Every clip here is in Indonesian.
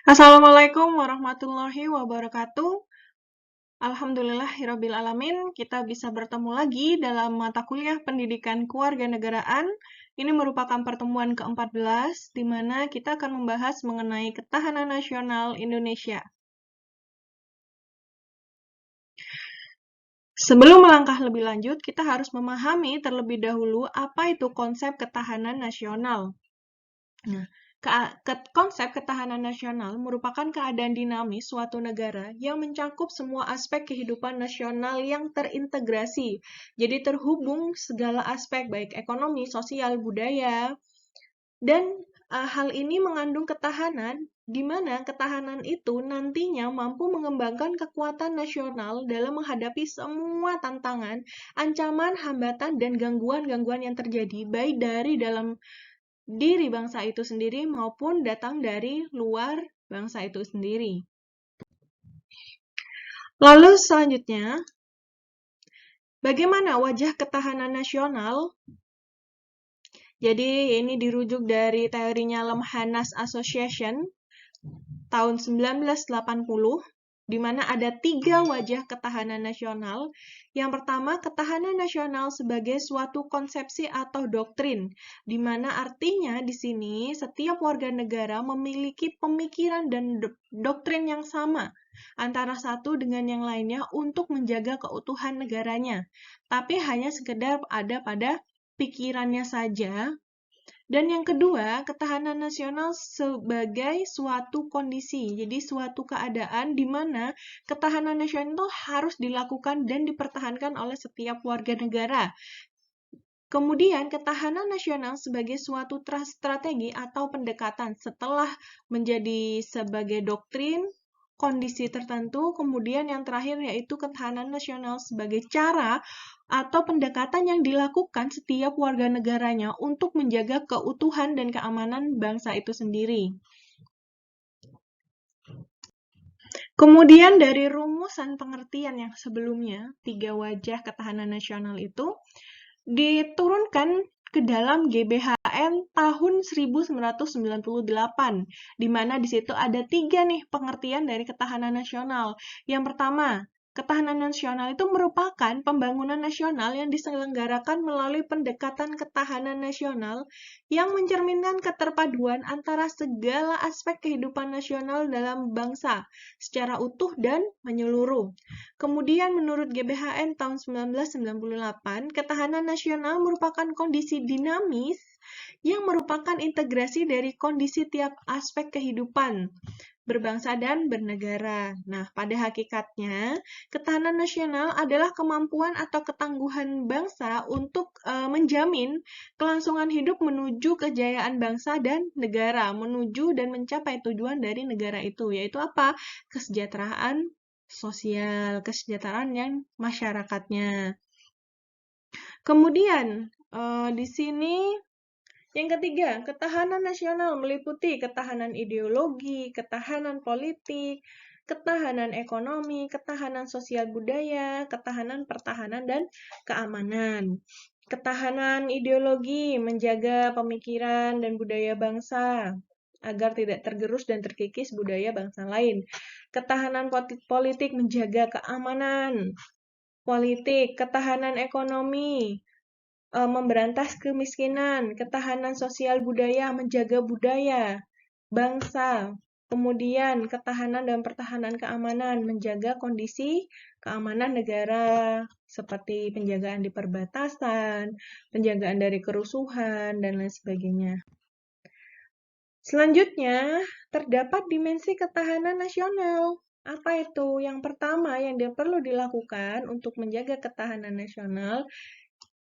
Assalamualaikum warahmatullahi wabarakatuh. Alhamdulillahirabbil alamin, kita bisa bertemu lagi dalam mata kuliah Pendidikan Kewarganegaraan. Ini merupakan pertemuan ke-14 di mana kita akan membahas mengenai ketahanan nasional Indonesia. Sebelum melangkah lebih lanjut, kita harus memahami terlebih dahulu apa itu konsep ketahanan nasional. Nah, konsep ketahanan nasional merupakan keadaan dinamis suatu negara yang mencakup semua aspek kehidupan nasional yang terintegrasi. Jadi terhubung segala aspek baik ekonomi, sosial, budaya, dan hal ini mengandung ketahanan di mana ketahanan itu nantinya mampu mengembangkan kekuatan nasional dalam menghadapi semua tantangan, ancaman, hambatan, dan gangguan-gangguan yang terjadi baik dari dalam diri bangsa itu sendiri maupun datang dari luar bangsa itu sendiri. Lalu selanjutnya, bagaimana wajah ketahanan nasional? Jadi ini dirujuk dari teorinya Lemhanas Association tahun 1980, di mana ada 3 wajah ketahanan nasional. Yang pertama, ketahanan nasional sebagai suatu konsepsi atau doktrin, di mana artinya di sini setiap warga negara memiliki pemikiran dan doktrin yang sama antara satu dengan yang lainnya untuk menjaga keutuhan negaranya, tapi hanya sekedar ada pada pikirannya saja. Dan yang kedua, ketahanan nasional sebagai suatu kondisi. Jadi suatu keadaan di mana ketahanan nasional itu harus dilakukan dan dipertahankan oleh setiap warga negara. Kemudian, ketahanan nasional sebagai suatu strategi atau pendekatan setelah menjadi sebagai doktrin, kondisi tertentu, kemudian yang terakhir yaitu ketahanan nasional sebagai cara atau pendekatan yang dilakukan setiap warga negaranya untuk menjaga keutuhan dan keamanan bangsa itu sendiri. Kemudian dari rumusan pengertian yang sebelumnya, 3 wajah ketahanan nasional itu diturunkan ke dalam GBHN tahun 1998, di mana di situ ada 3 nih pengertian dari ketahanan nasional. Yang pertama, ketahanan nasional itu merupakan pembangunan nasional yang diselenggarakan melalui pendekatan ketahanan nasional yang mencerminkan keterpaduan antara segala aspek kehidupan nasional dalam bangsa secara utuh dan menyeluruh. Kemudian menurut GBHN tahun 1998, ketahanan nasional merupakan kondisi dinamis yang merupakan integrasi dari kondisi tiap aspek kehidupan berbangsa dan bernegara. Nah, pada hakikatnya, ketahanan nasional adalah kemampuan atau ketangguhan bangsa untuk menjamin kelangsungan hidup menuju kejayaan bangsa dan negara, menuju dan mencapai tujuan dari negara itu, yaitu apa? Kesejahteraan sosial, kesejahteraan yang masyarakatnya. Kemudian, di sini yang ketiga, ketahanan nasional meliputi ketahanan ideologi, ketahanan politik, ketahanan ekonomi, ketahanan sosial budaya, ketahanan pertahanan, dan keamanan. Ketahanan ideologi menjaga pemikiran dan budaya bangsa agar tidak tergerus dan terkikis budaya bangsa lain. Ketahanan politik menjaga keamanan politik, ketahanan ekonomi, memberantas kemiskinan, ketahanan sosial budaya, menjaga budaya, bangsa, kemudian ketahanan dan pertahanan keamanan, menjaga kondisi keamanan negara, seperti penjagaan di perbatasan, penjagaan dari kerusuhan, dan lain sebagainya. Selanjutnya, terdapat dimensi ketahanan nasional. Apa itu? Yang pertama yang perlu dilakukan untuk menjaga ketahanan nasional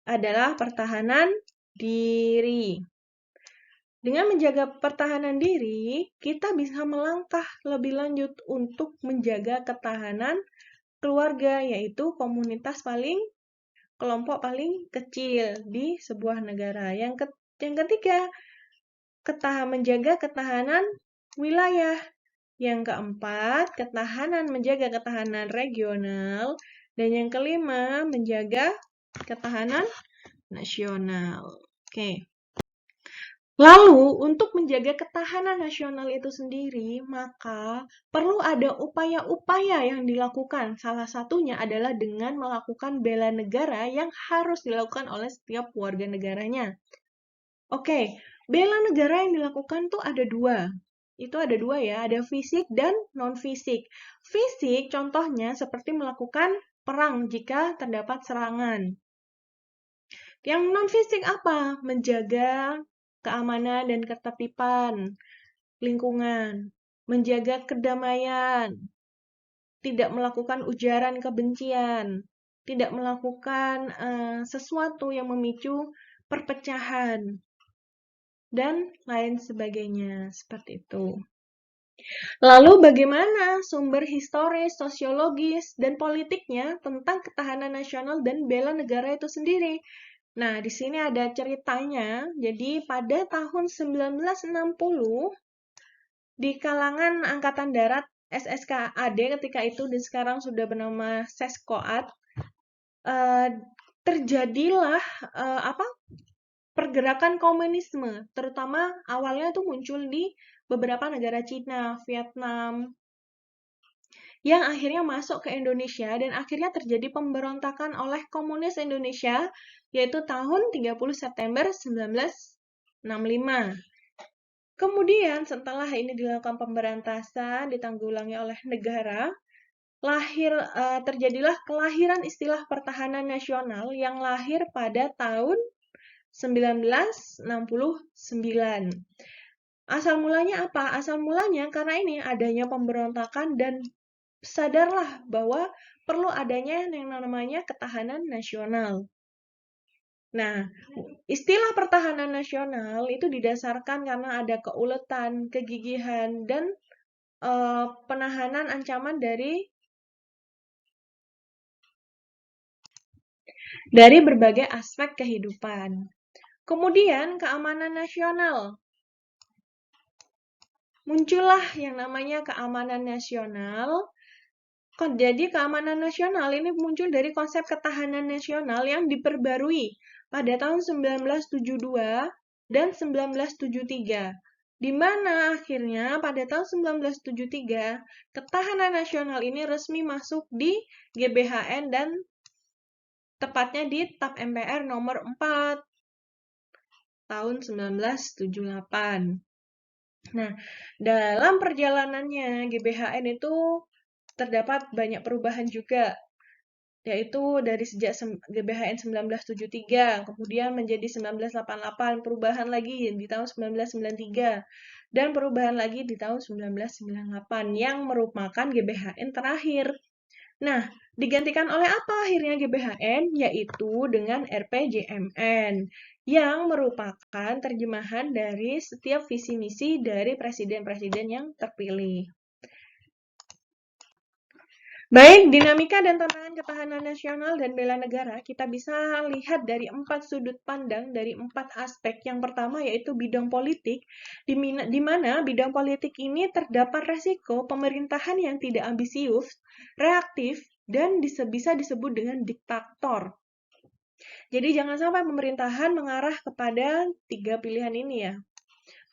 adalah pertahanan diri. Dengan menjaga pertahanan diri, kita bisa melangkah lebih lanjut untuk menjaga ketahanan keluarga, yaitu kelompok paling kecil di sebuah negara. Yang ketiga, menjaga ketahanan wilayah. Yang keempat, menjaga ketahanan regional. Dan yang kelima, menjaga ketahanan nasional. Oke. Lalu, untuk menjaga ketahanan nasional itu sendiri, maka perlu ada upaya-upaya yang dilakukan. Salah satunya adalah dengan melakukan bela negara yang harus dilakukan oleh setiap warga negaranya. Oke, bela negara yang dilakukan tuh ada dua. Itu ada dua ya, ada fisik dan non-fisik. Fisik contohnya seperti melakukan perang jika terdapat serangan. Yang non-fisik apa? Menjaga keamanan dan ketertiban lingkungan, menjaga kedamaian, tidak melakukan ujaran kebencian, tidak melakukan sesuatu yang memicu perpecahan, dan lain sebagainya. Seperti itu. Lalu bagaimana sumber historis, sosiologis, dan politiknya tentang ketahanan nasional dan bela negara itu sendiri? Nah, di sini ada ceritanya. Jadi, pada tahun 1960, di kalangan Angkatan Darat SSKAD ketika itu dan sekarang sudah bernama Seskoad, terjadilah pergerakan komunisme, terutama awalnya tuh muncul di beberapa negara Cina, Vietnam, yang akhirnya masuk ke Indonesia dan akhirnya terjadi pemberontakan oleh komunis Indonesia, yaitu tahun 30 September 1965. Kemudian setelah ini dilakukan pemberantasan, ditanggulangi oleh negara, terjadilah kelahiran istilah pertahanan nasional yang lahir pada tahun 1969. Asal mulanya apa? Asal mulanya karena ini adanya pemberontakan dan sadarlah bahwa perlu adanya yang namanya ketahanan nasional. Nah, istilah pertahanan nasional itu didasarkan karena ada keuletan, kegigihan, dan penahanan ancaman dari berbagai aspek kehidupan. Kemudian, keamanan nasional. Muncullah yang namanya keamanan nasional. Jadi, keamanan nasional ini muncul dari konsep ketahanan nasional yang diperbarui pada tahun 1972 dan 1973. Di mana akhirnya pada tahun 1973, ketahanan nasional ini resmi masuk di GBHN dan tepatnya di TAP MPR nomor 4 tahun 1978. Nah, dalam perjalanannya GBHN itu terdapat banyak perubahan juga, yaitu dari sejak GBHN 1973, kemudian menjadi 1988, perubahan lagi di tahun 1993, dan perubahan lagi di tahun 1998 yang merupakan GBHN terakhir. Nah, digantikan oleh apa akhirnya GBHN? Yaitu dengan RPJMN, yang merupakan terjemahan dari setiap visi misi dari presiden-presiden yang terpilih. Baik, dinamika dan tantangan ketahanan nasional dan bela negara kita bisa lihat dari 4 sudut pandang, dari 4 aspek. Yang pertama yaitu bidang politik, di mana bidang politik ini terdapat resiko pemerintahan yang tidak ambisius, reaktif, dan bisa disebut dengan diktator. Jadi jangan sampai pemerintahan mengarah kepada 3 pilihan ini ya.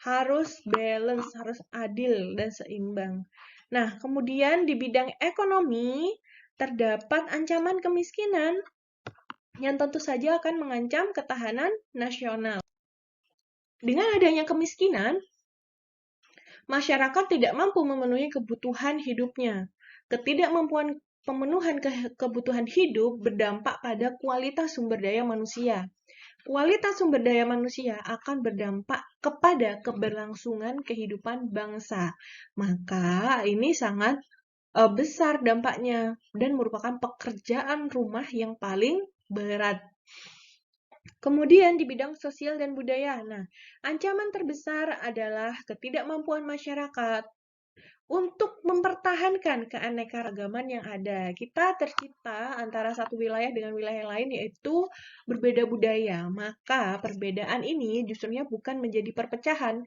Harus balance, harus adil dan seimbang. Nah, kemudian di bidang ekonomi terdapat ancaman kemiskinan yang tentu saja akan mengancam ketahanan nasional. Dengan adanya kemiskinan, masyarakat tidak mampu memenuhi kebutuhan hidupnya. Ketidakmampuan pemenuhan kebutuhan hidup berdampak pada kualitas sumber daya manusia. Kualitas sumber daya manusia akan berdampak kepada keberlangsungan kehidupan bangsa. Maka ini sangat besar dampaknya dan merupakan pekerjaan rumah yang paling berat. Kemudian di bidang sosial dan budaya. Nah, ancaman terbesar adalah ketidakmampuan masyarakat untuk mempertahankan keanekaragaman yang ada. Kita tercipta antara satu wilayah dengan wilayah lain, yaitu berbeda budaya. Maka perbedaan ini justrunya bukan menjadi perpecahan,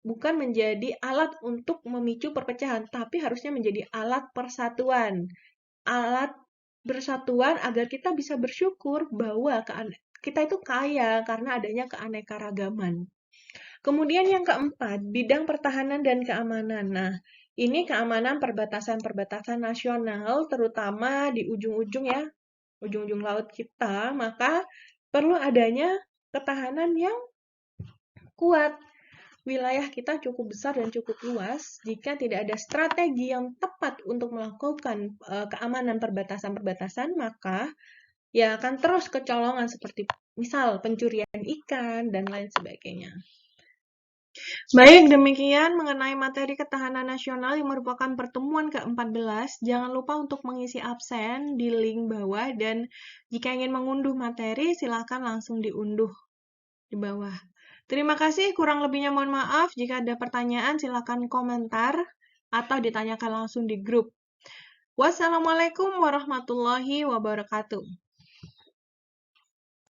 bukan menjadi alat untuk memicu perpecahan, tapi harusnya menjadi alat persatuan. Alat bersatuan agar kita bisa bersyukur bahwa kita itu kaya karena adanya keanekaragaman. Kemudian yang keempat, bidang pertahanan dan keamanan. Nah, ini keamanan perbatasan-perbatasan nasional, terutama di ujung-ujung ya, ujung-ujung laut kita, maka perlu adanya ketahanan yang kuat. Wilayah kita cukup besar dan cukup luas. Jika tidak ada strategi yang tepat untuk melakukan keamanan perbatasan-perbatasan, maka ya akan terus kecolongan seperti misal pencurian ikan dan lain sebagainya. Baik, demikian mengenai materi ketahanan nasional yang merupakan pertemuan ke-14. Jangan lupa untuk mengisi absen di link bawah dan jika ingin mengunduh materi, silakan langsung diunduh di bawah. Terima kasih, kurang lebihnya mohon maaf. Jika ada pertanyaan, silakan komentar atau ditanyakan langsung di grup. Wassalamualaikum warahmatullahi wabarakatuh.